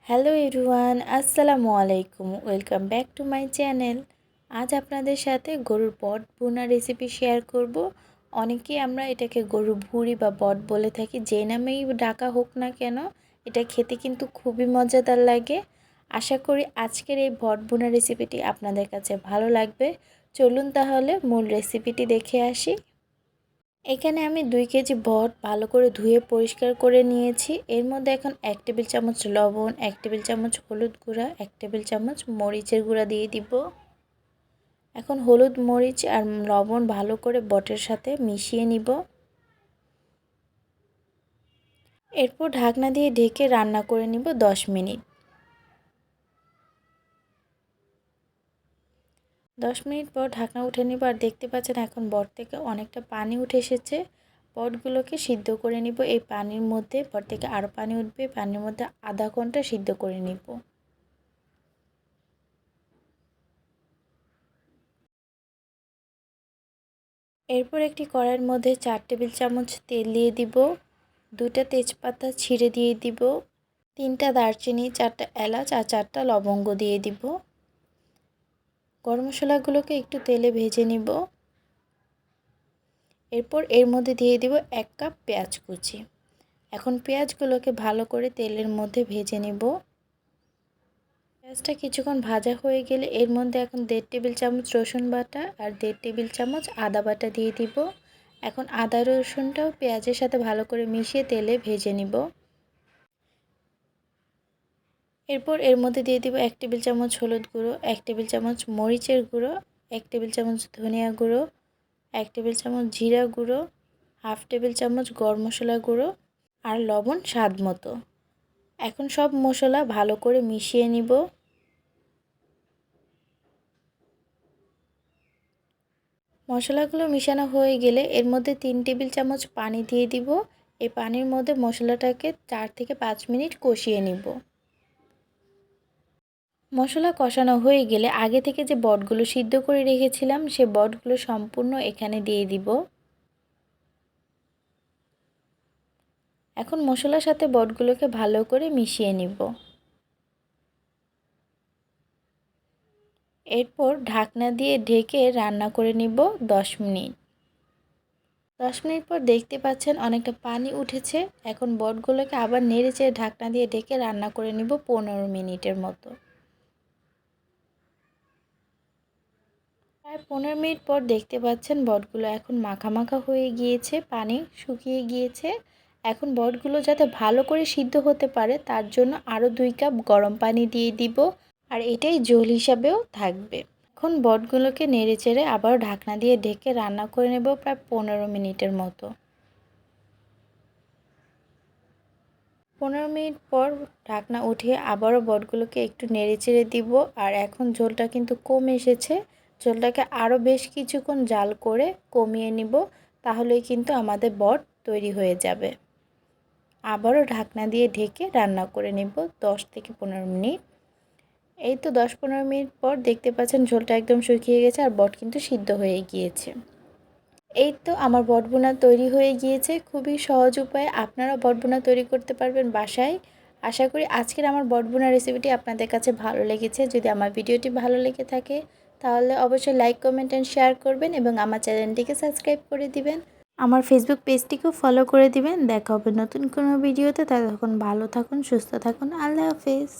Hello everyone, আসসালামু আলাইকুম। Welcome back to my channel. আজ আপনাদের সাথে গরুর বট ভুনা রেসিপি শেয়ার করব। অনেকেই আমরা এটাকে গরুর ভুঁড়ি বা বট বলে থাকি, যে নামেই ডাকা হোক না কেন, এটা খেতে কিন্তু খুবই মজাদার লাগে। আশা করি আজকের এই বট ভুনা রেসিপিটি আপনাদের কাছে ভালো লাগবে। চলুন তাহলে মূল রেসিপিটি দেখে আসি। এখানে আমি 2 কেজি বট ভালো করে ধুয়ে পরিষ্কার করে নিয়েছি। এর মধ্যে এখন 1 টেবিল চামচ লবণ, 1 টেবিল চামচ হলুদ গুঁড়া, 1 টেবিল চামচ মরিচের গুঁড়া দিয়ে দিব। এখন হলুদ, মরিচ আর লবণ ভালো করে বটের সাথে মিশিয়ে নিব। এরপর ঢাকনা দিয়ে ঢেকে রান্না করে নিব 10 মিনিট। 10 মিনিট পর ঢাকনা উঠে নিব, আর দেখতে পাচ্ছেন এখন বট থেকে অনেকটা পানি উঠে এসেছে। বটগুলোকে সিদ্ধ করে নিব। এই পানির মধ্যে বট থেকে আরও পানি উঠবে, পানির মধ্যে আধা ঘন্টা সিদ্ধ করে নিব। এরপর একটি কড়াইয়ের মধ্যে 4 টেবিল চামচ তেল দিয়ে দিব, 2টা তেজপাতা ছিঁড়ে দিয়ে দিব, 3টা দারচিনি, 4টা এলাচ আর 4টা লবঙ্গ দিয়ে দিব। গরম মশলাগুলোকে একটু তেলে ভেজে নিব। এরপর এর মধ্যে দিয়ে দিব 1 কাপ পেঁয়াজ কুচি। এখন পেঁয়াজগুলোকে ভালো করে তেলের মধ্যে ভেজে নিব। পেঁয়াজটা কিছুক্ষণ ভাজা হয়ে গেলে এর মধ্যে এখন 1.5 টেবিল চামচ রসুন বাটা আর 1.5 টেবিল চামচ আদা বাটা দিয়ে দিব। এখন আদা রসুনটাও পেঁয়াজের সাথে ভালো করে মিশিয়ে তেলে ভেজে নিব। এরপর এর মধ্যে দিয়ে দিব 1 টেবিল চামচ হলুদ গুঁড়ো, 1 টেবিল চামচ মরিচের গুঁড়ো, 1 টেবিল চামচ ধনিয়া গুঁড়ো, 1 টেবিল চামচ জিরা গুঁড়ো, হাফ টেবিল চামচ গরম মশলা গুঁড়ো আর লবণ স্বাদ মতো। এখন সব মশলা ভালো করে মিশিয়ে নিব। মশলাগুলো মিশানো হয়ে গেলে এর মধ্যে 3 টেবিল চামচ পানি দিয়ে দিব। এই পানির মধ্যে মশলাটাকে 4 থেকে 5 মিনিট কষিয়ে নিব। মশলা কষানো হয়ে গেলে আগে থেকে যে বটগুলো সিদ্ধ করে রেখেছিলাম সে বটগুলো সম্পূর্ণ এখানে দিয়ে দিব। এখন মশলার সাথে বটগুলোকে ভালো করে মিশিয়ে নিব। এরপর ঢাকনা দিয়ে ঢেকে রান্না করে নিব 10 মিনিট। 10 মিনিট পর দেখতে পাচ্ছেন অনেকটা পানি উঠেছে। এখন বটগুলোকে আবার নেড়েচেড়ে ঢাকনা দিয়ে ঢেকে রান্না করে নিব 15 মিনিটের মতো। প্রায় 15 মিনিট পর দেখতে পাচ্ছেন বটগুলো এখন মাখা মাখা হয়ে গিয়েছে, পানি শুকিয়ে গিয়েছে। এখন বটগুলো যাতে ভালো করে সিদ্ধ হতে পারে তার জন্য আরও 2 কাপ গরম পানি দিয়ে দিব, আর এটাই ঝোল হিসাবেও থাকবে। এখন বটগুলোকে নেড়েচেড়ে আবার ঢাকনা দিয়ে ঢেকে রান্না করে নেব প্রায় 15 মিনিটের মতো। 15 মিনিট পর ঢাকনা উঠিয়ে আবারও বটগুলোকে একটু নেড়েচেড়ে দিব। আর এখন ঝোলটা কিন্তু কমে এসেছে, ঝোলটাকে আরও বেশ কিছুক্ষণ জাল করে কমিয়ে নিব, তাহলেই কিন্তু আমাদের বট তৈরি হয়ে যাবে। আবারও ঢাকনা দিয়ে ঢেকে রান্না করে নেব 10 থেকে 15 মিনিট। এই তো 10-15 মিনিট পর দেখতে পাচ্ছেন ঝোলটা একদম শুকিয়ে গেছে আর বট কিন্তু সিদ্ধ হয়ে গিয়েছে। এই তো আমার বট ভুনা তৈরি হয়ে গিয়েছে। খুবই সহজ উপায়ে আপনারা বট ভুনা তৈরি করতে পারবেন বাসায়। আশা করি আজকের আমার বট ভুনা রেসিপিটি আপনাদের কাছে ভালো লেগেছে। যদি আমার ভিডিওটি ভালো লেগে থাকে তাহলে অবশ্যই লাইক, কমেন্ট অ্যান্ড শেয়ার করবেন এবং আমার চ্যানেলটিকে সাবস্ক্রাইব করে দিবেন। আমার ফেসবুক পেজটিকেও ফলো করে দিবেন। দেখা হবে নতুন কোনো ভিডিওতে। ততক্ষণ ভালো থাকুন, সুস্থ থাকুন। আল্লাহ হাফেজ।